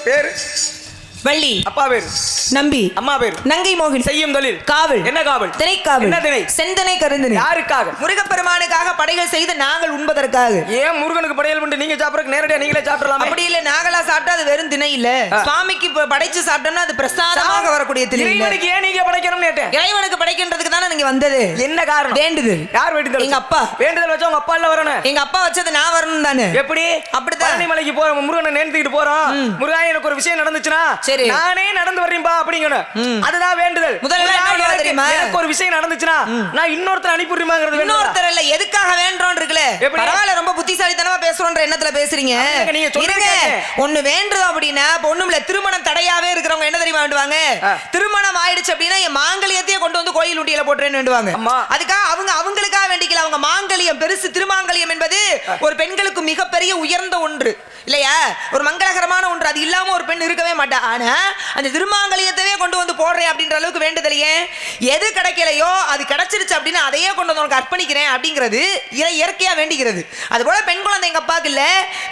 பேரு வள்ளி. அப்பா பேரு நம்பி. அம்மா பேரு நங்கை மோகினி. செய்யும் தொழில் காவல். என்ன காவல்? திணைக்காவல். என்ன திணை? செந்தனை கருந்தனை. யாருக்காக? முருகப்பெருமானுக்காக படைகள் செய்து நாங்கள் உண்பதற்காக. ஏன் முருகனுக்கு படையல் பண்ணி நீங்க சாப்பிடறதுக்கு நேரடியா நீங்களே சாப்பிடலாம்? அப்படி இல்ல, நாங்களா சாப்பிட்டா அது வெறும் திணை இல்ல, சுவாமிக்கு படைச்சு சாப்பிட்டோம்னா அது பிரசாதமாக வரக்கூடிய திணை. இறைவனுக்கு ஏன் நீங்க படைக்கணும்னு கேட்டேன். இறைவனுக்கு படைக்கின்றதுக்கு தானே நீங்க வந்தது. என்ன காரணம்? வேண்டுதல். யார் வேண்டுதல்? எங்க அப்பா. வேண்டுதல் வச்சா உங்க அப்பா இல்ல வரணும். எங்க அப்பா வச்சது நான் வரணும் தானே. எப்படி? அப்படிதான். பழனிமலைக்கு போறோம், முருகனை நேர்த்திட்டு போறோம். முருகா எனக்கு ஒரு விஷயம் நடந்துச்சுன்னா சரி நானே நடந்து வர்றேன்பா அப்படிங்கணும். அதுதான் வேண்டுதல். முதல்ல என்ன தெரியுமா? எனக்கு ஒரு விஷயம் நடந்துச்சுன்னா நான் இன்னொருத்தர் அனுப்பிடுறேங்கிறது. இன்னொருத்தர் இல்ல, எதுக்காக வேண்டறோம் இருக்குல. பரவாயில்ல, ரொம்ப புத்திசாலித்தனமா பேசுறோம்ன்ற எண்ணத்துல பேசுறீங்க. நீங்க சொல்லுங்க. ஒண்ணு வேண்டறது அப்படினா பொண்ணும்ல திருமணம் தடையாவே இருக்கிறவங்க என்ன தெரியுமா வேண்டுவாங்க? திருமணம் ஆயிடுச்சு அப்படினா என் மாங்கல்யத்தையே கொண்டு வந்து கோயில் உண்டியல போட்றேன்னு வேண்டுவாங்க. அதுக்காக அவங்களுக்காக வேண்டிக்கல. அவங்க மாங்கல்யம் பெருசு. திருமாங்கல்யம் என்பது ஒரு பெண்களுக்கு மிகப்பெரிய உயர்ந்த ஒன்று இல்லையா? ஒரு மங்களகரமான ஒன்று. அது இல்லாம ஒரு பெண் இருக்கவே மாட்டா. ஆனா அந்த திருமாங்கல்யத்தையே கொண்டு வந்து போடுறேன் அப்படின்ற அளவுக்கு வேண்டுதல். ஏன்? எது கிடைக்கலையோ அது கிடைச்சிருச்சு அப்படின்னா அதையே கொண்டு வந்து உனக்கு அர்ப்பணிக்கிறேன் அப்படிங்கிறது இயற்கையா வேண்டிக்கிறது. அதுபோல பெண் குழந்தை எங்க அப்பாவுக்கு இல்ல.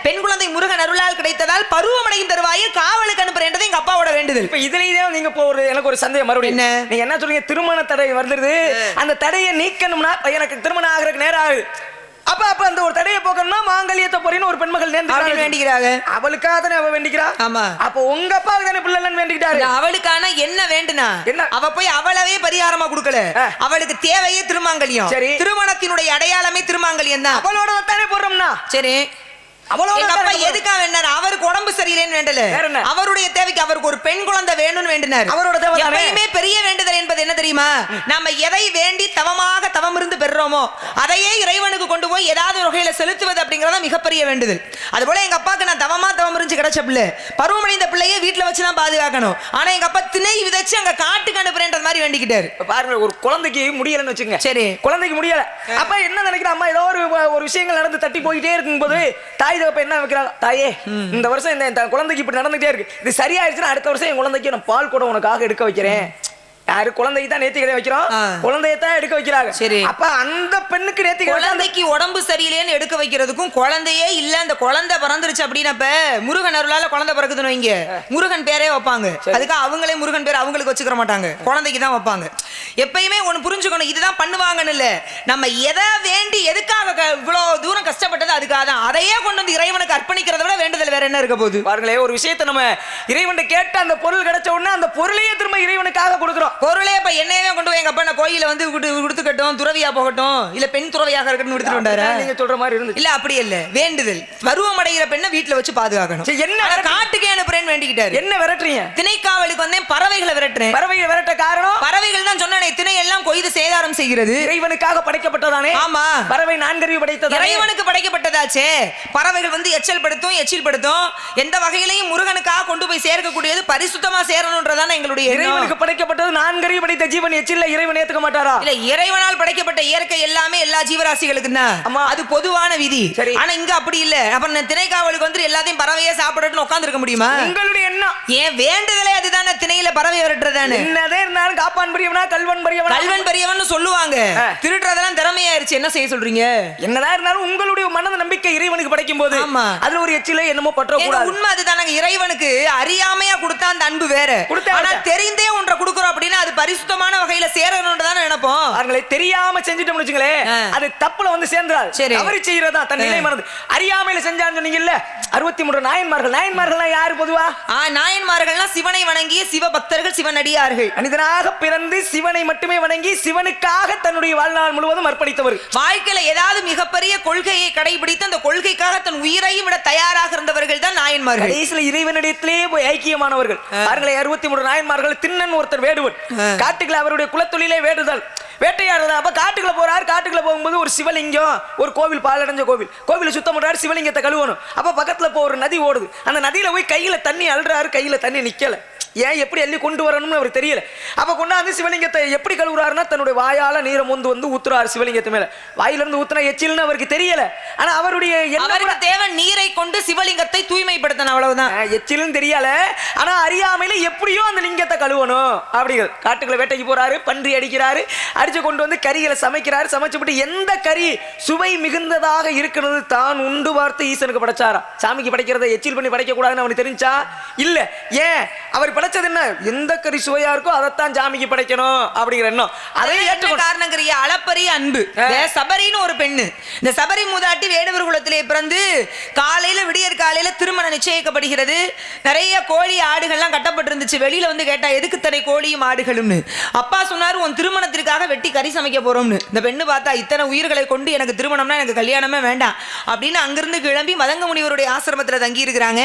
பெண் குழந்தை முருகன் அருளால் கிடைத்ததால் பருவமடையும் தருவாயில் காவலுக்கு அனுப்புறேன்றது எங்க அப்பாவோட வேண்டுதல். இப்ப இதுலயே நீங்க எனக்கு ஒரு சந்தேகம் மறுபடியும் என்ன? நீங்க என்ன சொல்றீங்க? திருமண தடை வருது, அந்த தடையை நீக்கணும்னா எனக்கு திருமணம் ஆகிறதுக்கு நேரம் ஆகுது. அப்ப அந்த ஒரு தடையை போக்கணும்னா மாங்கல்யத்தை போறேன்னு ஒரு பெண்மகள் வேண்டிக்கிறாங்க. அவளுக்காக தானே அவ வேண்டிக்கிறா. ஆமா. அப்ப உங்க அப்பாவுக்கு தானே பிள்ளைன்னு வேண்டிக்கிட்டாரு. அவளுக்கான என்ன வேண்டுனா அவ போய் அவளவே பரிகாரமா கொடுக்கல. அவளுக்கு தேவையே திருமாங்கல்யம். திருமணத்தினுடைய அடையாளமே திருமாங்கல்யம் தான். அவளோட தானே போடுறோம்னா சரி. எதுக்காக வேண்டாரு? அவருக்கு உடம்பு சரியில்லைன்னு வேண்டல. அவருடைய தேவைக்கு அவருக்கு ஒரு பெண் குழந்தை வேணும்னு வேண்டினார். அவரோட தேவை எப்பயுமே பெரிய வேண்டுதல் என்பது என்ன தெரியுமா? நம்ம எதை வேண்டி தவமாக தவம் இருந்து பெறுறோமோ அதையே இறைவனுக்கு கொண்டு போய் ஏதாவது ஒரு வகையில செலுத்துவது அப்படிங்கறத மிகப்பெரிய வேண்டுதல். அதுபோல எங்க அப்பாக்கு நான் தவமா தவம் இருந்து கிடைச்ச பிள்ளை, பருவமடைந்த பிள்ளையை வீட்டுல வச்சு தான் பாதுகாக்கணும். ஆனா எங்க அப்பா திணை விதைச்சு அங்க காட்டுக்கு அனுப்புறேன்ற மாதிரி வேண்டிக்கிட்டாரு. பாருங்க, ஒரு குழந்தைக்கு முடியலன்னு வச்சுங்க. சரி, குழந்தைக்கு முடியல. அப்ப என்ன நினைக்கிற அம்மா? ஏதோ ஒரு விஷயங்கள் நடந்து தட்டி போயிட்டே இருக்கும்போது தாய் என்ன வைக்கிறாங்க? தாயே, இந்த வருஷம் இந்த குழந்தைக்கு இப்படி நடந்துட்டே இருக்கு, இது சரியாயிருச்சுன்னா அடுத்த வருஷம் என் குழந்தைக்கு நான் பால் கூட உனக்காக எடுக்க வைக்கிறேன். யாரு? குழந்தைக்கு தான் நேர்த்தி கடை வைக்கிறோம், குழந்தையத்தான் எடுக்க வைக்கிறாங்க. சரி, அப்ப அந்த பெண்ணுக்கு நேர்த்தி குழந்தைக்கு உடம்பு சரியில்லைன்னு எடுக்க வைக்கிறதுக்கும் குழந்தையே இல்ல அந்த குழந்தை பிறந்துருச்சு அப்படின்னப்ப முருகன் அருளால குழந்தை பிறகுதுன்னு வைங்க, முருகன் பேரே வைப்பாங்க. அதுக்கு அவங்களே முருகன் பேர் அவங்களுக்கு வச்சுக்கிற மாட்டாங்க, குழந்தைக்கு தான் வைப்பாங்க. எப்பயுமே ஒண்ணு புரிஞ்சுக்கணும், இதுதான் பண்ணுவாங்கன்னு இல்ல. நம்ம எதை வேண்டி எதுக்காக இவ்வளவு தூரம் கஷ்டப்பட்டது அதுக்காக தான். அதையே கொண்டு வந்து இறைவனுக்கு அர்ப்பணிக்கிறத விட வேண்டுதல் வேற என்ன இருக்க போகுது? பாருங்களே, ஒரு விஷயத்தை நம்ம இறைவன் கேட்ட அந்த பொருள் கிடைச்ச உடனே அந்த பொருளையே திரும்ப இறைவனுக்காக கொடுக்குறோம். பொருளே இப்ப என்னையவே கொண்டு போய் எங்க அப்பா நான் கோயில வந்து கொடுத்துக்கட்டும், துறவியா போகட்டும், இல்ல பெண் துறவியாக இருக்கட்டும் எடுத்துட்டு வந்தாரு. நீங்க சொல்ற மாதிரி இருந்து இல்ல, அப்படி இல்ல. வேண்டுதல் பருவம் அடைகிற பெண்ணை வீட்டுல வச்சு பாதுகாக்கணும். என்ன காட்டுக்கே அனுப்புறேன்னு வேண்டிக்கிட்டாரு. என்ன விரட்டுறீங்க? திணைக்காவலுக்கு வந்தேன், பறவைகளை விரட்டுறேன். பறவைகளை விரட்ட காரணம் பறவைகள் தான் சொன்னேன். திணை எல்லாம் கொய்து சேதாரம் செய்கிறது. இறைவனுக்காக படைக்கப்பட்டதானே. ஆமா, பறவை நான்கறிவு படைத்தது, இறைவனுக்கு படைக்கப்பட்டதாச்சே. பறவைகள் வந்து எச்சல் படுத்தும், எச்சில் படுத்தும். எந்த வகையிலையும் முருகனுக்காக கொண்டு போய் சேர்க்கக்கூடியது பரிசுத்தமா சேரணும்ன்றதான எங்களுடைய இறைவனுக்கு படைக்கப்பட்டது. நான்கறிவு படைத்த ஜீவன் எச்சில்ல இறைவன் ஏத்துக்க மாட்டாரா? இல்ல, இறைவனால் படைக்கப்பட்ட இயற்கை எல்லாமே எல்லா ஜீவராசிகளுக்கு தான், அது பொதுவான விதி. ஆனா இங்க அப்படி இல்ல. அப்ப திணைக்காவலுக்கு வந்து எல்லாத்தையும் பறவையே சாப்பிடணும்னு உட்கார்ந்து இருக்க முடியுமா? உங்களுடைய எண்ணம் ஏன் வேண்டுதலே அதுதானே, திணையில பறவை விரட்டுறதானே. என்னதே இருந்தாலும் காப்பான் பெரியவனா கல்வன் பெரியவனா, கல்வன் பெரியவன் சொல்லுவாங்க. திருடுறதெல்லாம் திறமையாயிருச்சு, என்ன செய்ய சொல்றீங்க? என்னதான் இருந்தாலும் உங்களுடைய மன நம்பிக்கை இறைவனுக்கு படைக்கும் போது அதுல ஒரு எச்சில என்னமோ பற்ற கூடாது. உண்மை அதுதானங்க. இறைவனுக்கு அறியாமையா கொடுத்தா அந்த அன்பு வேற, ஆனா தெரிந்தே ஒன்றை கொடுக்குறோம் அப்படின்னா அது பரிசுத்தமான வகையில சேரணும்ன்றதான நினைப்போம். அவங்களே தெரியாம செஞ்சிட்டோம்னு வச்சுங்களேன், அது தப்புல வந்து சேர்ந்துறாது. தவறு செய்யறதா தன் நிலை மறந்து அறியாமையில செஞ்சான்னு சொன்னீங்கல்ல. 63 நாயன்மார்கள். நாயன்மார்கள்னா யாரு பொதுவா? நாயன்மார்கள்னா சிவனை வணங்கிய சிவ பக்தர்கள், சிவன் அடியார்கள். மனிதனாக பிறந்து சிவனை மட்டுமே வணங்கி சிவனுக்காக தன்னுடைய வாழ்நாள் முழுவதும் அர்ப்பணித்தவர். வாழ்க்கையில ஏதாவது மிகப்பெரிய கொள்கையை கடைபிடித்து அந்த கொள்கைக்காக தன் உயிரையும் விட தயாராக இருந்தவர்கள் தான் நாயன்மார்கள். கடைசியில இறைவனிடத்திலே போய் ஐக்கியமானவர்கள். பாருங்களே, 63 நாயன்மார்கள். திண்ணன் ஒருத்தர் வேடுவன், காட்டுக்குள்ள அவருடைய குலத்தொழிலே வேடுதல், வேட்டையாடுறதா. அப்ப காட்டுக்குள்ள போறாரு. காட்டுக்குள்ள போகும்போது ஒரு சிவலிங்கம், ஒரு கோவில், பாலடைஞ்ச கோவில சுத்தம் பண்றாரு. சிவலிங்கத்தை கழுவணும். அப்ப பக்கத்துல ஒரு நதி ஓடுது. அந்த நதியில போய் கையில தண்ணி அழுறாரு, கையில தண்ணி நிக்கல. ஏன் எப்படி அள்ளி கொண்டு வரணும்னு அவருக்கு தெரியல. அப்ப கொண்டாந்து சிவலிங்கத்தை எப்படி கழுவுறாருன்னா தன்னுடைய வாயால நீரை வந்து ஊத்துறாரு சிவலிங்கத்து மேல. வாயிலிருந்து ஊத்துனா எச்சில்னு அவருக்கு தெரியல. ஆனா அவருடைய தேவை நீரை கொண்டு சிவலிங்கத்தை தூய்மைப்படுத்தணும், அவ்வளவுதான். எச்சிலும் தெரியல, ஆனா அறியாமையில எப்படியோ அந்த லிங்கத்தை கழுவணும் அப்படிங்கிறது. காட்டுக்குள்ள வேட்டைக்கு போறாரு, பன்றி அடிக்கிறாரு, அடிச்சு கொண்டு வந்து கறிகளை சமைக்கிறாரு. சமைச்சுட்டு எந்த கறி சுவை மிகுந்ததாக இருக்கிறது தான் உண்டு பார்த்து ஈசனுக்கு படைச்சாரா. சாமிக்கு படைக்கிறத எச்சில் பண்ணி படைக்க கூடாதுன்னு அவனுக்கு தெரிஞ்சா இல்ல. ஏன் அவர் படைச்சது என்ன? எந்த கறி சுவையா இருக்கோ அதைத்தான் சாமிக்கு படைக்கணும் அப்படிங்கிற எண்ணம். அதே காரணங்கிறிய அளப்பரிய அன்பு. சபரின்னு ஒரு பெண்ணு, இந்த சபரி மூதாட்டி வேடுவர் குலத்திலே பிறந்து காலையில விடியற் காலையில திருமணம் நிச்சயிக்கப்படுகிறது. நிறைய கோழி ஆடுகள்லாம் கட்டப்பட்டிருந்துச்சு. வெளியில வந்து கேட்டா எதுக்கு தடை கோழியும் ஆடுகளும்னு. அப்பா சொன்னாரு உன் திருமணத்திற்காக வெட்டி கறி சமைக்க போறோம்னு. இந்த பெண்ணு பார்த்தா இத்தனை உயிர்களை கொண்டு எனக்கு திருமணம்னா எனக்கு கல்யாணமே வேண்டாம் அப்படின்னு அங்கிருந்து கிளம்பி மதங்க முனிவருடைய ஆசிரமத்தில் தங்கி இருக்கிறாங்க.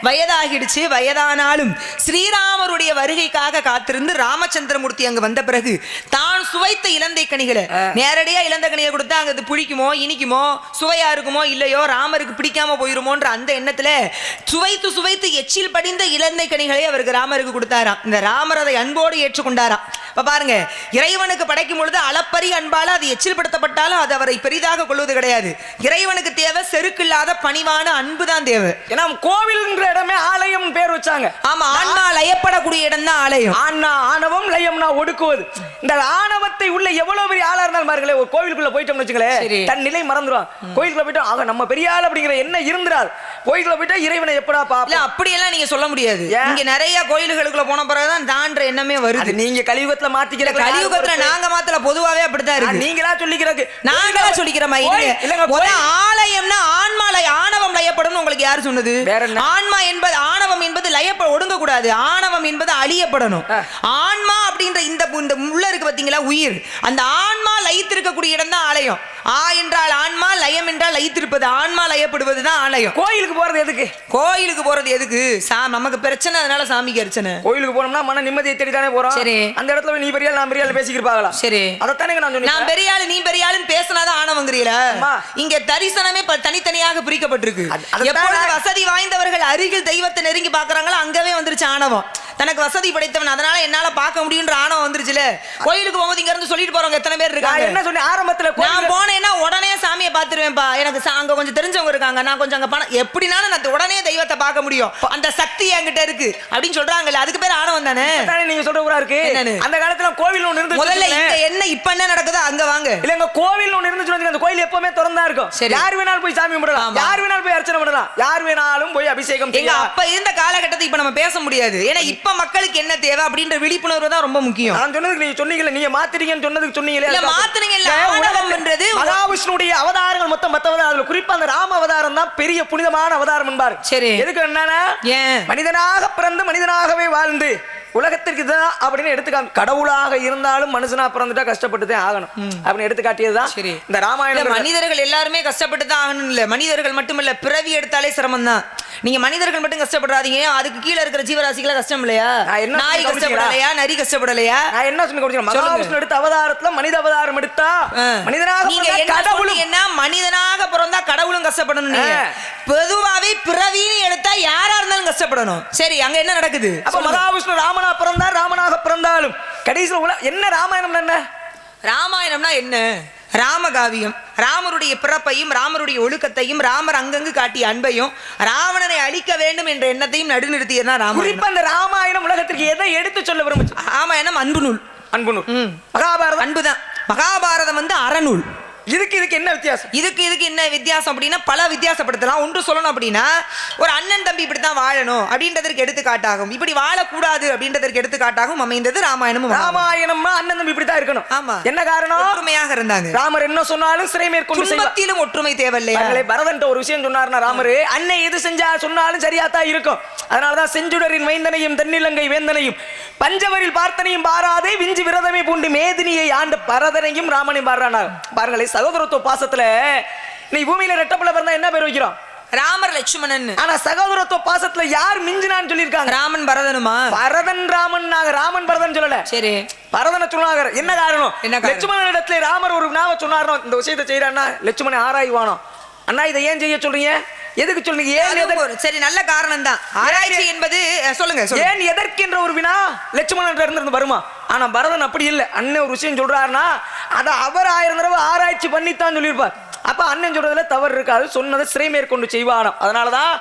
வயதாகிடுச்சு. வயதானாலும் ஸ்ரீராமருடைய வருகைக்காக காத்திருந்து ராமச்சந்திரமூர்த்தி அங்கு வந்த பிறகு தான் சுவைத்த இலந்தை கனிகளை நேரடியா இலந்தை கனியை கொடுத்தா அங்க புளிக்குமோ இனிக்குமோ சுவையா இருக்குமோ இல்லையோ ராமருக்கு பிடிக்காம போயிருமோன்ற அந்த எண்ணத்துல சுவைத்து சுவைத்து எச்சில் படிந்த இலந்தை கனிகளை அவருக்கு ராமருக்கு கொடுத்தாராம். இந்த ராமர் அதை அன்போடு ஏற்றுக்கொண்டாராம். இப்ப பாருங்க, இறைவனுக்கு படைக்கும் பொழுது அளப்பரிய அன்பால அது எச்சில் படுத்தப்பட்டாலும் அது அவரை பெரிதாக கொள்வது கிடையாது. இறைவனுக்கு தேவை செருக்கில்லாத பணிவான அன்பு தான் தேவை. ஏன்னா கோவில்ன்ற இடமே ஆலயம் பேர் வச்சாங்க. ஆமா, ஆன்மா லயப்படக்கூடிய இடம் தான் ஆலயம். ஆணவம் லயம்னா ஒடுக்குவது. இந்த ஆணவத்தை உள்ள எவ்வளவு பெரிய ஆளா இருந்தாலும் பாருங்களேன், ஒரு கோவிலுக்குள்ள போயிட்டோம்னு வச்சுங்களேன், தன் நிலை மறந்துடும். கோயிலுக்குள்ள போயிட்டோம் ஆக நம்ம பெரிய ஆள் அப்படிங்கிற என்ன இருந்தால் கோயிலுக்குள்ள போயிட்டா இறைவனை எப்படா பாப்பா. அப்படியெல்லாம் நீங்க சொல்ல முடியாது. இங்க நிறைய கோயில்களுக்குள்ள போன பிறகுதான் தான்ற எண்ணமே வருது. நீங்க கலியுகத்துல மாத்திக்கிற. கலியுகத்துல நாங்க மாத்தல, பொதுவாவே அப்படித்தான் இருக்கு. நீங்களா சொல்லிக்கிறது, நாங்களா சொல்லிக்கிறோமா? ஆலயம்னா ஆணவம் லயப்படும். உங்களுக்கு யாரு சொன்னது? ஆன்மா என்பது ஆணவம் என்பது லயப்பட ஒடுங்க கூடாது. ஆணவம் என்பது அழியப்படணும். ஆன்மா அப்படின்ற இந்த உள்ள இருக்கு பாத்தீங்களா உயிர், அந்த ஆன்மா லயித்திருக்கக்கூடிய இடம் தான் ஆலயம். ஆ என்றால் ஆன்மா, லயம் என்றால் லயித்திருப்பது. ஆன்மா லயப்படுவது தான் ஆலயம். கோயிலுக்கு போறது எதுக்கு? கோயிலுக்கு போறது எதுக்கு? நமக்கு பிரச்சனை, அதனால சாமிக்கு அர்ச்சனை. கோயிலுக்கு போனோம்னா மன நிம்மதியை தேடி தானே போறோம். சரி, அந்த இடத்துல நீ பெரிய ஆள் நான் பெரிய ஆள் பேசிக்கிருப்பாங்களா? சரி, அதைத்தானே நான் சொன்னேன். நான் பெரிய ஆளு நீ பெரிய ஆளுன்னு பேசினாதான் ஆணவங்கிறீல. இங்க தரிசனமே தனித்தனியாக பிரிக்கப்பட்டிருக்கு. எப்பொழுது வசதி வாய்ந்தவர்கள் அருகில் தெய்வத்தை நெருங்கி பாக்குறாங்களோ அங்கவே வந்துருச்சு ஆணவம். தனக்கு வசதி படைத்தவன் அதனால என்னால பார்க்க முடியுன்ற ஆணவம் வந்துருச்சுல. கோயிலுக்கு போகும்போது இங்க இருந்து சொல்லிட்டு போறவங்க எத்தனை பேர் இருக்காங்க? என்ன சொன்னேன் ஆரம்பத்துல, நான் போனேன்னா உடனே சாமியை பார்த்துருவேன்பா. எனக்கு அங்க கொஞ்சம் தெரிஞ்சவங்க இருக்காங்க, நான் கொஞ்சம் அங்க பணம் எப்படினாலும் நான் உடனே தெய்வத்தை பார்க்க முடியும், அந்த சக்தி என்கிட்ட இருக்கு அப்படின்னு சொல்றாங்கல்ல, அதுக்கு பேர் ஆணவம் தானே. நீங்க சொல்ற ஊரா இருக்கு. அந்த காலத்துல கோவில் ஒண்ணு இருந்து முதல்ல இங்க என்ன இப்ப என்ன நடக்குதோ அங்க வாங்க. இல்லங்க கோவில் ஒண்ணு இருந்துச்சு, அந்த கோயில் எப்பவுமே திறந்தா இருக்கும். யார் வேணாலும் போய் சாமி கும்பிடலாம், யார் வேணாலும் போய் அர்ச்சனை பண்ணலாம், யார் வேணாலும் போய் அபிஷேகம் செய்யலாம். அப்ப இருந்த காலகட்டத்தை இப்ப நம்ம பேச முடியாது. ஏன்னா இப்ப மக்களுக்கு என்ன தேவை அப்படின்ற விழிப்புணர்வு தான் ரொம்ப முக்கியம். நான் சொன்னதுக்கு நீங்க சொன்னீங்கல்ல, நீங்க மாத்திரீங்கன்னு சொன்னதுக்கு சொன்னீங்களே, இல்ல மாத்திரீங்க இல்ல. உலகம்ன்றது மகாவிஷ்ணுடைய அவதாரங்கள் மொத்தம் 10 அவதாரம். குறிப்பா அந்த ராம அவதாரம் தான் பெரிய புனிதமான அவதாரம் என்பார். சரி, எதுக்கு என்னன்னா மனிதனாக பிறந்து மனிதனாகவே வாழ்ந்து உலகத்திற்கு தான் அப்படின்னு எடுத்துக்காட்டு. கடவுளாக இருந்தாலும் மனுஷனா பிறந்துட்டா கஷ்டப்பட்டுதான் ஆகணும் அப்படின்னு எடுத்து காட்டியதுதான் இந்த ராமாயணம். மனிதர்கள் எல்லாருமே கஷ்டப்பட்டு தான் ஆகணும் இல்ல, மனிதர்கள் மட்டும் இல்ல, பிறவி எடுத்தாலே சிரமம் தான். நீங்க மனிதர்கள் மட்டும் கஷ்டப்படுறாதீங்க, அதுக்கு கீழே இருக்கிற ஜீவராசிகள கஷ்டம் இல்லையா? நாய் கஷ்டப்படலையா? நரி கஷ்டப்படலையா? நான் என்ன சொன்னேன், மகாவிஷ்ணு எடுத்த அவதாரத்துல மனித அவதாரம் எடுத்தா மனிதனாக நீங்க கடவுளும் என்ன மனிதனாக பிறந்தா கடவுளும் கஷ்டப்படணும். பொதுவாவே பிறவின்னு எடுத்தா யாரா இருந்தாலும் கஷ்டப்படணும். சரி, அங்க என்ன நடக்குது? அப்ப மகாவிஷ்ணு ராமனா பிறந்தார், ராமனாக பிறந்தாலும் கடைசியில் என்ன ராமாயணம் என்ன? ராமாயணம்னா என்ன? ராமகாவியம். ராமருடைய பிறப்பையும் ராமருடைய ஒழுக்கத்தையும் ராமர் அங்கங்கு காட்டிய அன்பையும் ராவணனை அழிக்க வேண்டும் என்ற எண்ணத்தையும் நடுநிறுத்தியதான் ராமாயணம். குறிப்பா அந்த ராமாயணம் உலகத்திற்கு எதை எடுத்து சொல்ல விரும்புச்சு? ராமாயணம் அன்பு நூல். அன்பு நூல். மகாபாரதம் அன்புதான். மகாபாரதம் வந்து அறநூல். இதுக்கு என்ன வித்தியாசம்? இதுக்கு என்ன வித்தியாசம் அப்படின்னா பல வித்தியாசப்படுத்தலாம். ஒன்று சொல்லணும் அப்படின்னா, ஒரு அண்ணன் தம்பி இப்படித்தான் வாழணும் அப்படின்றதற்கு எடுத்துக்காட்டாகும், இப்படி வாழக்கூடாது அப்படின்றதற்கு எடுத்துக்காட்டாகும் அமைந்தது ராமாயணம். ராமாயணம்னா அண்ணன் தம்பி இப்படித்தான் இருக்கணும். ஆமா, என்ன காரணம்? ஒற்றுமையாக இருந்தாங்க. ராமர் என்ன சொன்னாலும் சிறை மேற்கொண்டு செய்வதிலும் ஒற்றுமை தேவையில்லையா? பரதன் ஒரு விஷயம் சொன்னார்னா, ராமர் அன்னை எது செஞ்சா சொன்னாலும் சரியா தான் இருக்கும். அதனாலதான் செஞ்சுடரின் மைந்தனையும் தென்னிலங்கை வேந்தனையும் பஞ்சவரில் பார்த்தனையும் பாராதே விஞ்சி விரதமே பூண்டு மேதினியை ஆண்டு பரதனையும் ராமனையும் பாடுறானார். பாருங்களேன், சகோதரத்துவ பாசத்துல நீ பூமியில ரெட்டப்பல பிறந்தா என்ன பேர் வைக்கிறோம்? ராமர் லட்சுமணன். ஆனா சகோதரத்துவ பாசத்துல யார் மிஞ்சினான்னு சொல்லிருக்காங்க? ராமன் பரதனுமா? பரதன் ராமன். நாங்க ராமன் பரதன் சொல்லல. சரி, பரதனை சொன்னாங்க. என்ன காரணம்? லட்சுமணன் இடத்துல ராமர் ஒரு நாம சொன்னாரோ, இந்த விஷயத்தை செய்யறான்னா லட்சுமணன் ஆராய்வானோ. அண்ணா இதை ஏன் செய்ய சொல்றீங்க? எதுக்கு சொல்லுங்க? ஏன் சரி, நல்ல காரணம் தான். ஆராய்ச்சி என்பது சொல்லுங்க. ஏன் எதற்கென்ற ஒரு வினா லட்சுமணன் இருந்து வருமா? ஆனா பரதன் அப்படி இல்லை. அண்ணன் ஒரு விஷயம் சொல்றாருன்னா அதை அவர் 1000 தடவை ஆராய்ச்சி பண்ணித்தான் சொல்லியிருப்பார். அப்ப அண்ணன் சொல்றதுல தவறு இருக்காது. சொன்னதை சிறை மேற்கொண்டு செய்வானாம். அதனாலதான்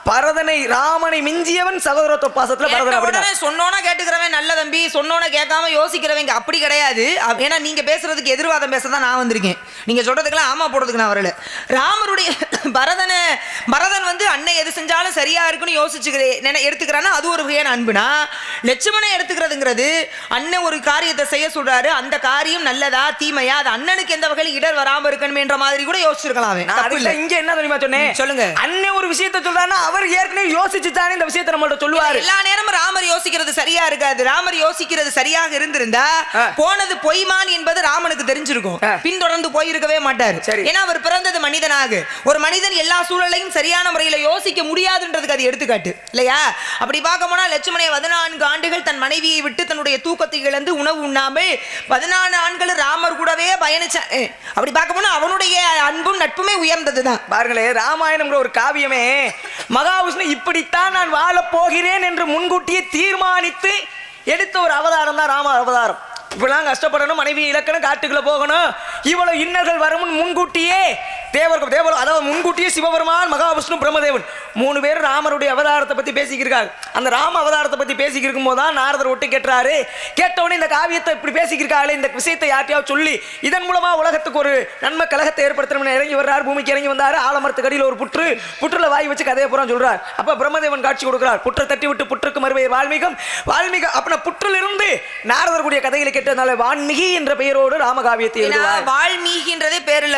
பரதனை ராமனை மிஞ்சியவன் சகோதரத்துவ பாசத்துல பரதன் சொன்னோன்னா கேட்டுக்கிறவன் நல்ல தம்பி, சொன்னோன்னா கேட்காம யோசிக்கிறவங்க அப்படி கிடையாது. ஏன்னா நீங்க பேசுறதுக்கு எதிர்வாதம் பேசதான் நான் வந்திருக்கேன். நீங்க சொல்றதுக்கெல்லாம் ஆமா போடுறதுக்கு நான் வரல. ராமருடைய பரதன் வந்து அண்ணன் எது செஞ்சாலும் சரியா இருக்குன்னு யோசிச்சுக்கிறேன் எடுத்துக்கிறான்னா அது ஒரு வகையான அன்புனா, லட்சுமணனை எடுத்துக்கிறதுங்கிறது அண்ணன் ஒரு காரியத்தை செய்ய சொல்றாரு, அந்த காரியம் நல்லதா தீமையா, அது அண்ணனுக்கு எந்த வகையில் இடர் வராம இருக்கணும் என்ற மாதிரி கூட யோசிச்சிருக்கலாம். இங்க என்ன தெரியுமா சொன்னேன்? சொல்லுங்க. அண்ணன் ஒரு விஷயத்தை சொல்றாருன்னா அவர் ஏற்கனவே யோசிச்சுதானே இந்த விஷயத்தை நம்மள்ட்ட சொல்லுவாரு. எல்லா நேரமும் ராமர் யோசிக்கிறது சரியா இருக்காது. ராமர் யோசிக்கிறது சரியாக இருந்திருந்தா போனது பொய்மான் என்பது ராமனுக்கு தெரிஞ்சிருக்கும். பின்தொடர்ந்து போயிருக்கவே மாட்டாரு. ஏன்னா அவர் பிறந்தது மனிதனாக. ஒரு மனிதன் எல்லா சூழலையும் சரியான முறையில் யோசிக்க முடியாதுன்றதுக்கு அது எடுத்துக்காட்டு இல்லையா? அப்படி பார்க்க போனா லட்சுமணன் 14 ஆண்டுகள் தன் மனைவியை விட்டு தன்னுடைய தூக்கத்தை இழந்து உணவு உண்ணாமல் 14 ஆண்டுகள் ராமர் கூடவே பயணிச்சான். அப்படி பார்க்க போனா அவனுடைய அன்பும் நட்புமே உயர்ந்ததுதான். பாருங்களே, ராமாயணம்ங்கிற ஒரு காவியமே மகாவிஷ்ணு இப்படித்தான் நான் வாழப் போகிறேன் என்று முன்கூட்டியே தீர்மானித்து எடுத்த ஒரு அவதாரம் தான் ராம அவதாரம். இப்பெல்லாம் கஷ்டப்படணும், மனைவி இலக்கணும், காட்டுக்குள்ள போகணும், இவ்வளவு இன்னர்கள் வரும் முன்கூட்டியே தேவர் அதாவது முன்கூட்டியே சிவபெருமான், மகாவிஷ்ணு, பிரம்மதேவன் 3 பேர் ராமருடைய அவதாரத்தை பத்தி பேசிக்கிருக்காங்க. அந்த ராம அவதாரத்தை பத்தி பேசிக்கிருக்கும் போதுதான் நாரதர் ஒட்டு கேட்டாரு. கேட்டவொடனே இந்த காவியத்தை இப்படி பேசிக்கிருக்காங்களே, இந்த விஷயத்தை யார்ட்டையாவது சொல்லி இதன் மூலமா உலகத்துக்கு ஒரு நன்மை கலகத்தை ஏற்படுத்தணும்னு இறங்கி வர்றாரு. பூமிக்கு இறங்கி வந்தாரு. ஆலமரத்துக்கு அடியில் ஒரு புற்றுல வாய் வச்சு கதையை பூரா சொல்றார். அப்ப பிரம்மதேவன் காட்சி கொடுக்கிறார். புற்றை தட்டி விட்டு புற்றுக்கு மறுபெயர் வால்மீகம். அப்படின்னா புற்றில் இருந்து நாரதர் கூடிய கதைகளை கேட்டதுனால வான்மீகி என்ற பெயரோடு ராமகாவியத்தை எழுதுவார். வால்மீகின்றதே பேர்ல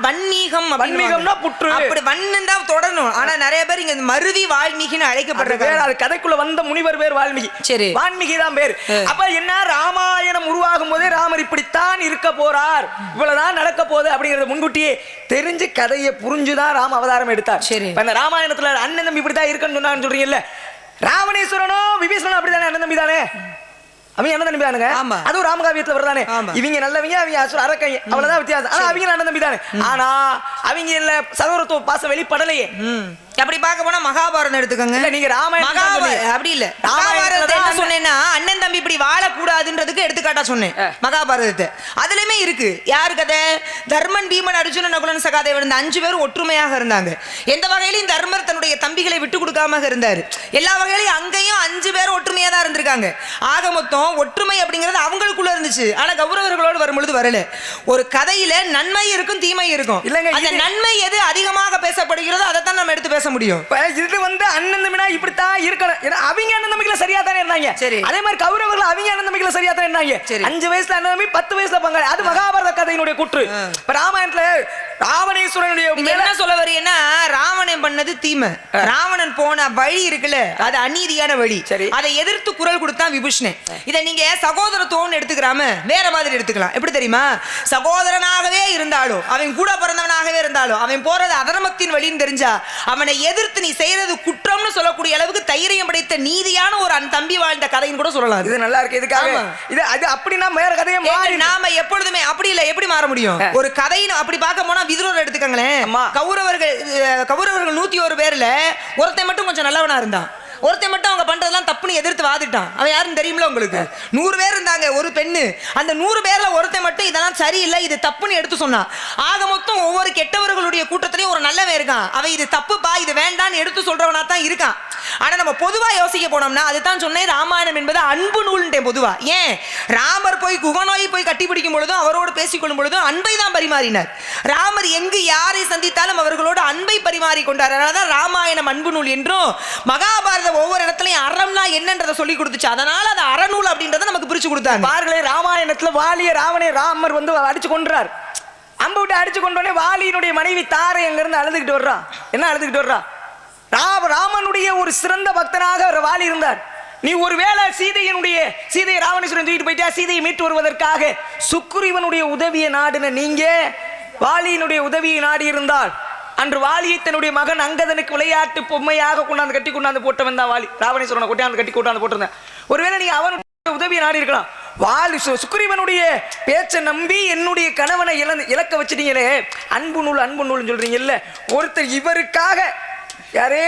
வன்மீகம்னா புற்று. அப்படி வண்ணன் தான் தொடரணும். ஆனா நிறைய பேர் இங்க மருவி வால்மீகின்னு அழைக்கப்படுறாங்க. அது கதைக்குள்ள வந்த முனிவர் பேர் வால்மீகி. சரி, வால்மீகி தான் பேர். அப்ப என்ன, ராமாயணம் உருவாகும் போதே ராமர் இப்படித்தான் இருக்க போறார், இவ்வளவுதான் நடக்க போகுது அப்படிங்கறது முன்கூட்டியே தெரிஞ்சு கதையை புரிஞ்சுதான் ராம அவதாரம் எடுத்தார். சரி, இந்த ராமாயணத்துல அண்ணன் தம்பி இப்படித்தான் இருக்குன்னு சொன்னான்னு சொல்றீங்கல்ல, ராவணேஸ்வரனோ விபீஷணனும் அப்படித்தானே அண்ணன் தம்பி தானே? அவங்க என்ன தம்பி தானுங்க? அதுவும் ராமகாவியத்துல வருதானே. இவங்க நல்லவங்க, அவங்க அசுர அரக்கங்க, அவ்வளவுதான் வித்தியாசம். ஆனா அவங்க அண்ணன் தம்பி தானே. ஆனா அவங்க இல்ல சகோதரத்துவ பாசம் வெளிப்படலையே. அப்படி பார்க்க போனா மகாபாரதம் எடுத்துக்கோங்க. நீங்க ராமாயணம் அப்படி இல்ல, மகாபாரதத்தை என்ன சொன்னேன்னா அண்ணன் தம்பி இப்படி வாழக்கூடாதுன்றதுக்கு எடுத்துக்காட்டா சொன்னேன் மகாபாரதத்தை. அதுலயுமே இருக்கு. யாரு கதை? தர்மன், பீமன், அர்ஜுனன், நகுலன், சகாதேவன் இந்த 5 பேரும் ஒற்றுமையாக இருந்தாங்க. எந்த வகையிலும் தர்மர் தன்னுடைய தம்பிகளை விட்டு கொடுக்காம இருந்தாரு. எல்லா வகையிலும் அங்கேயும் 5 பேர் ஒற்றுமையா தான் இருந்திருக்காங்க. ஆக மொத்தம் ஒற்றுமை அப்படிங்கிறது அவங்களுக்குள்ள இருந்துச்சு. ஆனா கௌரவர்களோடு வரும்பொழுது வரல. ஒரு கதையில நன்மை இருக்கும், தீமை இருக்கும். அந்த நன்மை எது அதிகமாக பேசப்படுகிறதோ அதை தான் நம்ம எடுத்து பேச முடியும். இது வந்து அண்ணன் தம்பினா இப்படித்தான் இருக்கணும். அவங்க அண்ணன் தம்பிகளை சரியா தானே இருந்தாங்க. அதே மாதிரி கௌரவர்கள் அவங்க அண்ணன் தம்பிகளை சரியா தானே இருந்தாங்க. 5 வயசுல அண்ணன் தம்பி, 10 வயசுல பங்காளி. அது மகாபாரத கதையினுடைய கூற்று. இப்ப ராமாயணத்துல ராவணேஸ்வரனுடைய என்ன சொல்ல வரீங்கன்னா, ராவணன் பண்ணது தீமை. ராவணன் போன வழி இருக்குல்ல, அது அநீதியான வழி. அதை எதிர்த்து குரல் கொடுத்தான் விபீஷணன். இதை நீங்க சகோதரத்துவம் எடுத்துக்கிறாம வேற மாதிரி எடுத்துக்கலாம். எப்படி தெரியுமா? சகோதரனாகவே இருந்தாலும், அவன் கூட பிறந்தவனாகவே இருந்தாலும், அவன் போறது அதர்மத்தின் வழின்னு தெரிஞ்சா அவனை எதிர்த்து நீ செய்யறது குற்றம்னு சொல்லக்கூடிய அளவுக்கு தைரியம் படைத்த நீதியான ஒரு தம்பி வாழ்ந்த கதைன்னு கூட சொல்லலாம். இது நல்லா இருக்கு. இதுக்காக இது அது அப்படின்னா வேற கதையை மாறி நாம எப்பொழுதுமே அப்படி இல்ல. எப்படி மாற முடியும்? ஒரு கதைன்னு அப்படி பார்க்க போனா விதுரர் எடுத்துக்கங்களேன். கௌரவர்கள் 101 பேர்ல ஒருத்தன் மட்டும் கொஞ்சம் நல்லவனா இருந்தான். ஒருத்தன் மட்டும் அவங்க பண்றதெல்லாம் தப்புன்னு எதிர்த்து வாதிட்டான். அவன் யாருன்னு தெரியுமில உங்களுக்கு? 100 பேர் இருந்தாங்க, ஒரு பெண்ணு. அந்த 100 பேர்ல ஒருத்தன் மட்டும் இதெல்லாம் சரியில்லை, இது தப்புன்னு எடுத்து சொன்னான். ஆக மொத்தம் ஒவ்வொரு கெட்டவர்களுடைய கூட்டத்திலையும் ஒரு நல்லவன் இருக்கான். அவன் இது தப்புப்பா, இது வேண்டான்னு எடுத்து சொல்றவனா தான் இருக்கான். ஆனா நம்ம பொதுவா யோசிக்க போனோம்னா, அதுதான் சொன்னேன், ராமாயணம் என்பது அன்பு நூல்ன்றே பொதுவா. ஏன் ராமர் போய் குகனோயை போய் கட்டி பிடிக்கும் பொழுதும் அவரோடு பேசிக்கொள்ளும் பொழுதும் அன்பை தான் பரிமாறினார். ராமர் எங்கு யாரை சந்தித்தாலும் அவர்களோடு அன்பை பரிமாறி கொண்டார். அதனாலதான் ராமாயணம் அன்பு நூல் என்றும், மகாபாரத ஒவ்வொரு இடத்துலயும் அறம்னா என்னன்றதை சொல்லி கொடுத்துச்சு. அதனால அது அறநூல் அப்படின்றத நமக்கு பிரிச்சு கொடுத்தாங்க. பாருங்களே, ராமாயணத்துல வாலிய ராமர் வந்து அடிச்சு கொன்றார். அம்பு விட்டு அடிச்சு கொண்டோடனே வாலியினுடைய மனைவி தாரை அங்க இருந்து அழுதுகிட்டு வர்றா. என்ன அழுதுகிட்டு வர்றா? ராமனுடைய ஒரு சிறந்த பக்தனாக வாலி இருந்தார். நீ ஒருவேளை சீதையை ராவணேஸ்வரன் தூக்கிட்டு போயிட்டா, சீதையை மீட்டு வருவதற்காக சுக்ரீவனுடைய உதவியை நாடுன நீங்க வாலியினுடைய உதவியை நாடி இருந்தால், அன்று வாலியை தன்னுடைய மகன் அங்கதனுக்கு விளையாட்டு பொம்மையாக கட்டி கொண்டாந்து போட்டவன் தான் வாலி. ராவணேஸ்வரனை கொண்டாந்து கட்டி கொண்டாந்து போட்டிருந்தேன். ஒருவேளை நீ அவனுடைய உதவியை நாடி இருக்கலாம். வாலி சுக்ரீவனுடைய பேச்சை நம்பி என்னுடைய கணவனை இழக்க வச்சிட்டீங்களே. அன்பு நூல் சொல்றீங்கல்ல, ஒருத்தர் இவருக்காக யாரு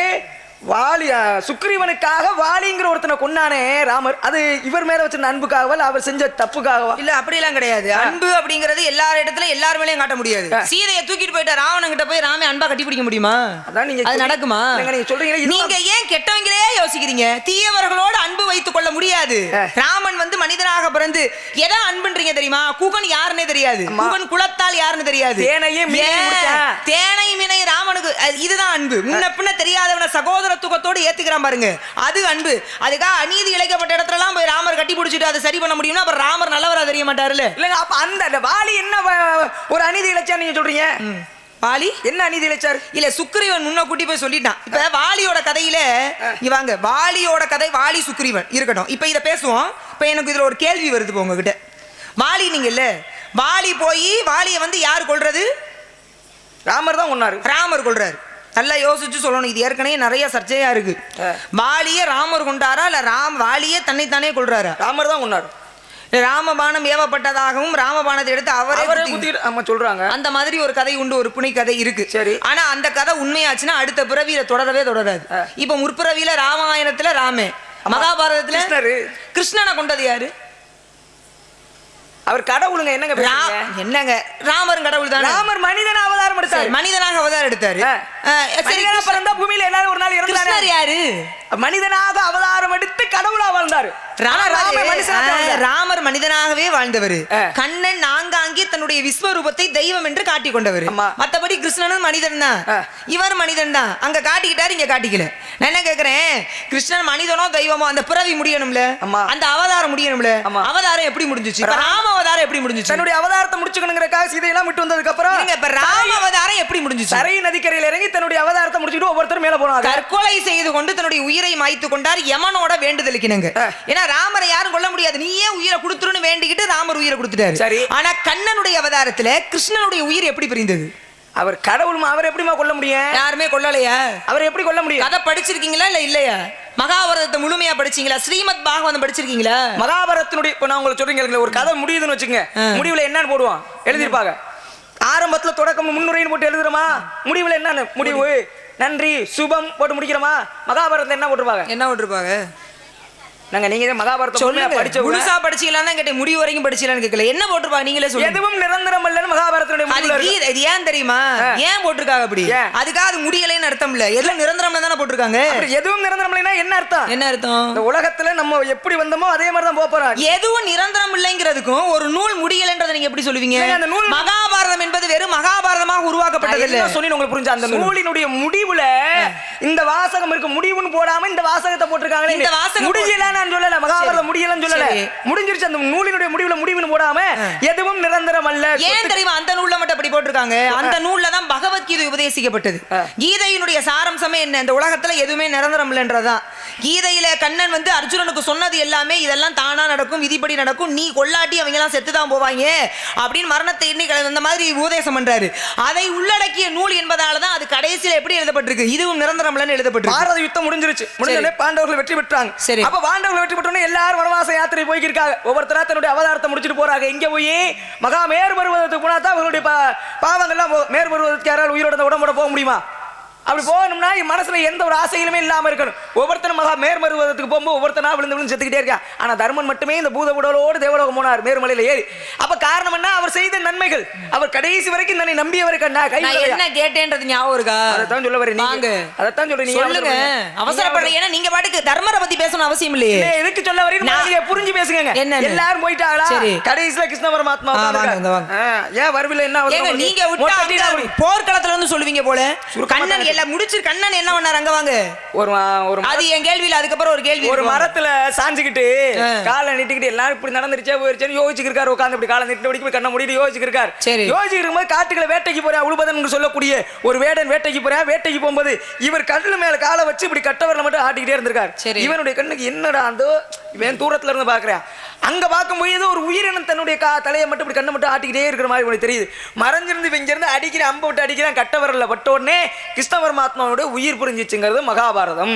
வாலி சுக்ரீவனுக்காக வாலிங்கிற ஒருத்தனை கொன்னானே ராமர், அது இவர் மேல வச்சிருந்த அன்புக்காகவா அவர் செஞ்ச தப்புக்காகவா? இல்ல அப்படிலாம் கிடையாது. அன்பு அப்படிங்கறது எல்லார் இடத்துல எல்லார் மேலயும் காட்ட முடியாது. சீதையை தூக்கிட்டு போயிட்ட ராவணன் கிட்ட போய் ராமே அன்பா கட்டி பிடிக்க முடியுமா? அதான் நீங்க அது நடக்குமா? நீங்க சொல்றீங்க. நீங்க ஏன் கெட்டவங்களே யோசிக்கிறீங்க? தீயவர்களோட அன்பு வைத்துக் கொள்ள முடியாது. ராமன் வந்து மனிதனாக பிறந்து எதை அன்புன்றீங்க தெரியுமா? கூகன் யாருன்னே தெரியாது. கூகன் குலத்தால் யாருன்னு தெரியாது. தேனை மினை ராமனுக்கு இதுதான் அன்பு. முன்ன பின்ன தெரியாதவன சகோதர துக்கத்தோடு ஏத்துக்கிறான் பாருங்க, அது அன்பு. அதுக்காக அநீதி இழைக்கப்பட்ட இடத்துல எல்லாம் போய் ராமர் கட்டி பிடிச்சிட்டு அதை சரி பண்ண முடியும்னா அப்புறம் ராமர் நல்லவரா தெரிய மாட்டாருல்ல? இல்ல அப்ப அந்த வாலி என்ன ஒரு அநீதி இழைச்சா நீங்க சொல்றீங்க? வாலி என்ன அநீதி இழைச்சாரு? இல்ல சுக்ரீவன் முன்ன கூட்டி போய் சொல்லிட்டான். இப்ப வாலியோட கதையில இவாங்க வாலியோட கதை வாலி சுக்ரீவன் இருக்கட்டும். இப்ப இத பேசுவோம். இப்ப எனக்கு இதுல ஒரு கேள்வி வருது உங்ககிட்ட. வாலி நீங்க இல்ல, வாலி போய் வாலிய வந்து யாரு கொல்றது? ராமர் தான் கொன்னாரு. ராமர் கொல்றாரு. நல்லா யோசிச்சு சொல்லணும். இது ஏற்கனவே நிறைய சர்ச்சையா இருக்கு. வாலிய ராமர் கொண்டாரா இல்ல வாலிய தன்னைத்தானே கொள்றாரா? ராமர் தான் கொண்டாரு. ராமபானம் ஏவப்பட்டதாகவும் ராமபானத்தை எடுத்து அவரே சொல்றாங்க. அந்த மாதிரி ஒரு கதை உண்டு, ஒரு புனை கதை இருக்கு. சரி. ஆனா அந்த கதை உண்மையாச்சுன்னா அடுத்த பிறவியில தொடராது. இப்ப முற்பிறவியில ராமாயணத்துல ராமே, மகாபாரதத்துல கிருஷ்ணனை கொண்டது யாரு? அவர் கடவுளுங்க. என்னங்க ராமர் கடவுள் தான். ராமர் மனிதன அவதாரம் எடுத்தாரு. மனிதனாக அவதாரம் எடுத்தாரு. பிறந்தா பூமியில எல்லாரும் ஒரு நாள் இறந்தாரு. யாரு? மனிதனாக அவதாரம் எடுத்து கடவுளா வாழ்ந்தாரு. ராமர் மனிதனாகவே வாழ்ந்தவர். கண்ணன் ஆங்காங்கே தன்னுடைய விஸ்வரூபத்தை தெய்வம் என்று காட்டிக் கொண்டவர். மத்தபடி கிருஷ்ணனும் மனிதன் தான், இவர் மனிதன் தான். அங்க காட்டிக்கிட்டாரு, இங்க காட்டிக்கல. நான் என்ன கேக்குறேன், கிருஷ்ணன் மனிதனோ தெய்வமோ அந்த பிறவி முடியணும்ல, அந்த அவதாரம் முடியணும்ல. அவதாரம் எப்படி முடிஞ்சுச்சு? ராம அவதாரம் எப்படி முடிஞ்சுச்சு? தன்னுடைய அவதாரத்தை முடிச்சுக்கணுங்கிறக்காக சீதையெல்லாம் விட்டு வந்ததுக்கு அப்புறம் இப்ப ராம அவதாரம் எப்படி முடிஞ்சுச்சு? சரை நதிக்கரையில இறங்கி தன்னுடைய அவதாரத்தை முடிச்சுட்டு ஒவ்வொருத்தரும் மேல போனாங்க. தற்கொலை செய்து கொண்டு தன்னுடைய உயிரை மாய்த்து கொண்டார் யமனோட வேண்டுதலுக்கினங்க. ஏன்னா ராமரை யாரும் கொல்ல முடியாது, நீயே உயிரை கொடுத்துருன்னு வேண்டிக்கிட்டு ராமர் உயிரை கொடுத்துட்டாரு. சரி. ஆனா கண்ணனுடைய அவதாரத்துல கிருஷ்ணனுடைய உயிர் எப்படி பிரிந்தது? அவர் கடவுளும், அவர் எப்படிமா கொல்ல முடியும்? யாருமே கொல்லலையா? அவர் எப்படி கொல்ல முடியும்? கதை படிச்சிருக்கீங்களா இல்ல இல்லையா? மகாபாரதத்தை முழுமையா படிச்சீங்களா? ஸ்ரீமத் பாகவதம் படிச்சிருக்கீங்களா? மகாபாரதத்தினுடைய இப்ப நான் உங்களுக்கு சொல்றீங்க, ஒரு கதை முடியுதுன்னு வச்சுங்க, முடிவுல என்னன்னு போடுவான் எழுதிருப்பாங்க. ஆரம்பத்துல தொடக்கம் முன்னுரைன்னு போட்டு எழுதுறமா, முடிவுல என்ன முடிவு, நன்றி சுபம் போட்டு முடிக்கிறோமா? மகாபாரதத்துல என்ன போட்டிருப்பாங்க? என்ன போட்டிருப்பாங்க? நாங்க நீங்க மகாபாரதம் படிச்ச முழுசா படிச்சீங்களான்னு கேட்டேன், முடிவு வரைக்கும் படிச்சீங்களான்னு கேட்கல. என்ன போட்டிருப்பாங்க நீங்களே சொல்லுங்க. எதுவும் நிரந்தரம் இல்லன்னு மகாபாரதத்துடைய முடிவுல இருக்கு. இது ஏன் தெரியுமா? ஏன் போட்டிருக்காங்க அப்படி? அதுக்காக அது முடியலைன்னு அர்த்தம் இல்ல, எதுவும் நிரந்தரம்ல தானே போட்டிருக்காங்க. எதுவும் நிரந்தரம் இல்லைன்னா என்ன அர்த்தம்? என்ன அர்த்தம்? இந்த உலகத்துல நம்ம எப்படி வந்தோமோ அதே மாதிரி தான் போறோம். எதுவும் நிரந்தரம் இல்லைங்கிறதுக்கும் ஒரு நூல் முடியலைன்றதை நீங்க எப்படி சொல்லுவீங்க? அந்த நூல் மகாபாரதம் என்பது வெறும் மகாபாரதமாக உருவாக்கப்பட்டது இல்ல. சொல்லி உங்களுக்கு புரிஞ்சு அந்த நூலினுடைய முடிவுல இந்த வாசகம் இருக்கு, முடிவுன்னு போடாம இந்த வாசகத்தை போட்டிருக்காங்களே. இந்த வாசகம் முடியல நான் சொல்லல, மகாபாரதம் முடியலன்னு சொல்லல, முடிஞ்சிருச்சு. அந்த நூலினுடைய முடிவுல முடிவுன்னு போடாம எதுவும் நிரந்தரம் அல்ல. ஏன் தெரியுமா? அந்த நூல்ல மட்டும் அப்படி போட்டிருக்காங்க. அந்த நூல்ல தான் பகவத்கீதை உபதேசிக்கப்பட்டது. கீதையினுடைய சாரம்சமே என்ன? இந்த உலகத்துல எதுவுமே நிரந்தரம் இல்லைன்றதான். கீதையில கண்ணன் வந்து அர்ஜுனனுக்கு சொன்னது எல்லாமே இதெல்லாம் தானா நடக்கும், விதிப்படி நடக்கும், நீ கொல்லாட்டி அவங்க எல்லாம் செத்துதான் போவாங்க அப்படின்னு மரணத்தை எண்ணி அந்த மாதிரி உபதேசம் பண்றாரு. அதை உள்ளடக்கிய நூல் என்பதாலதான் அது கடைசியில எப்படி எழுதப்பட்டிருக்கு, இதுவும் நிரந்தரம் இல்லைன்னு எழுதப்பட்டிருக்கு. பாரத யுத்தம் முடிஞ்சிருச்சு, முடிஞ்சே பாண்டவர்கள் வெற்றி பெற்றாங்க. சரி, அப்ப பாண்டவர்கள் வெற்றி பெற்றோன்னே எல்லாரும் வனவாச யாத்திரை போய்க்கிருக்காங்க. ஒவ்வொருத்தரா தன்னுடைய அவதாரத்தை முடிச்சுட்டு போறாங்க. இங்க போய் மகா மேர் பருவதத்துக்கு போனா தான் அவங்களுடைய பாவங்கள்லாம் மேர் பருவதத்துக்கு யாரால் உயிரோட உடம்போட போக முடியுமா? அப்படி போகணும்னா மனசுல எந்த ஒரு ஆசையிலுமே இல்லாம இருக்கணும். ஒவ்வொருத்தரும் மகா மேர்மருவதத்துக்கு போகும்போது ஒவ்வொருத்தனா விழுந்து விழுந்து செத்துக்கிட்டே இருக்கா. ஆனா தர்மன் மட்டுமே இந்த பூத உடலோடு தேவலோகம் போனார், மேருமலையில ஏறி. அப்ப காரணம் என்ன? அவர் செய்த நன்மைகள். அவர் கடைசி வரைக்கும் தன்னை நம்பியவருக்கு என்ன கேட்டேன்றது ஞாபகம் இருக்கா? அதைத்தான் சொல்ல வரேன். நீங்க அதைத்தான் சொல்றீங்க. சொல்லுங்க, அவசரப்படுறீங்க. ஏன்னா நீங்க பாட்டுக்கு தர்மரை பத்தி பேசணும் அவசியம் இல்லையே. எதுக்கு சொல்ல வரீங்க? நீங்க புரிஞ்சு பேசுங்க. என்ன எல்லாரும் போயிட்டாங்களா? கடைசியில கிருஷ்ண பரமாத்மா ஏன் வரவில்லை? என்ன நீங்க விட்டா போர்க்களத்துல இருந்து சொல்லுவீங்க போல. கண்ணன் எல்லாம் முடிச்சு கண்ணன் என்ன பண்ணாரு? அங்க வாங்க. ஒரு அது என் கேள்வியில அதுக்கப்புறம் ஒரு கேள்வி. ஒரு மரத்துல சாஞ்சுக்கிட்டு காலை நீட்டிக்கிட்டு எல்லாரும் இப்படி நடந்துருச்சே போயிருச்சேன்னு யோசிச்சுட்டு இருக்காரு. உட்காந்து இப்படி காலை நீட்டு போய் கண்ணை மூடிட்டு யோசிச்சுட்டு இருக்காரு. யோசிச்சுட்டு இருக்கும்போது காட்டுக்குள்ள வேட்டைக்கு போறேன் உழுபதன் சொல்லக்கூடிய ஒரு வேடன் வேட்டைக்கு போறேன். வேட்டைக்கு போகும்போது இவர் கண்ணு மேல காலை வச்சு இப்படி கட்டவரில் மட்டும் ஆட்டிக்கிட்டே இருந்திருக்காரு. இவனுடைய கண்ணுக்கு என்னடா அந்த இவன் தூரத்துல இருந்து பாக்குறேன். அங்க பார்க்கும்போது ஏதோ ஒரு உயிரினம் தன்னுடைய தலையை மட்டும் இப்படி கண்ணை மட்டும் ஆட்டிக்கிட்டே இருக்கிற மாதிரி உனக்கு தெரியுது. மறைஞ்சிருந்து இங்க இருந்து அடிக்கிற அம்பை விட்டு அடிக்கிறான். கட்டவரில் பட்ட உடனே கிருஷ்ண பரமாத்மாவோட உயிர் புரிஞ்சிச்சுங்கிறது மகாபாரதம்.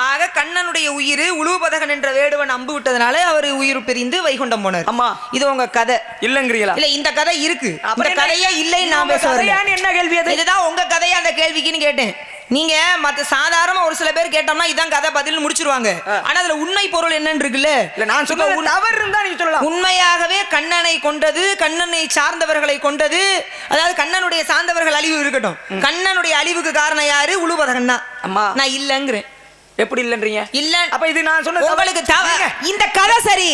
ஆக கண்ணனுடைய உயிர் உழுபதகன் என்ற வேடுவன் அம்பு விட்டதனால அவர் உயிர் பிரிந்து வைகுண்டம் போனார். ஆமா, இது உங்க கதை இல்லங்கிறீங்களா? இல்ல, இந்த கதை இருக்கு. இந்த கதையே இல்லைன்னு நான் பேசுறேன். என்ன கேள்வி அது? இதுதான் உங்க கதையா அந்த கேள்விக்குன்னு கேட்டேன். நீங்க மத்த சாதாரண ஒரு சில பேர் கேட்டோம்னா இதான் கதை பதில் முடிச்சிருவாங்க. ஆனா அதுல உண்மை பொருள் என்னன்னு இருக்குல்ல? இல்ல நான் சொல்ல தவறு இருந்தா நீங்க சொல்லலாம். உண்மையாகவே கண்ணனை கொண்டது, கண்ணனை சார்ந்தவர்களை கொண்டது, அதாவது கண்ணனுடைய சார்ந்தவர்கள் அழிவு இருக்கட்டும். கண்ணனுடைய அழிவுக்கு காரணம் யாரு? உழுவதகன் தான். அம்மா நான் இல்லங்கிறேன். எப்படி இல்லன்றீங்க? இல்ல அப்ப இது நான் சொன்ன உங்களுக்கு இந்த கதை சரி.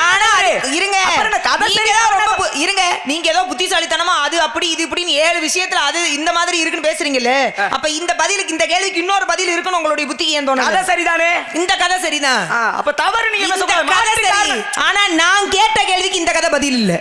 ஆனா இருங்க, கதை சரி ரொம்ப இருங்க. நீங்க ஏதோ புத்திசாலித்தனமா அது அப்படி இது இப்படின்னு 7 விஷயத்துல அது இந்த மாதிரி இருக்குன்னு பேசுறீங்கல்ல. அப்ப இந்த பதிலுக்கு, இந்த கேள்விக்கு இன்னொரு பதில் இருக்குன்னு உங்களுடைய புத்திக்கு ஏன் தோணுது? கதை சரிதானே? இந்த கதை சரிதான். அப்ப தவறு நீங்க என்ன சொல்றீங்க? ஆனா நான் கேட்ட கேள்விக்கு இந்த கதை பதில் இல்ல.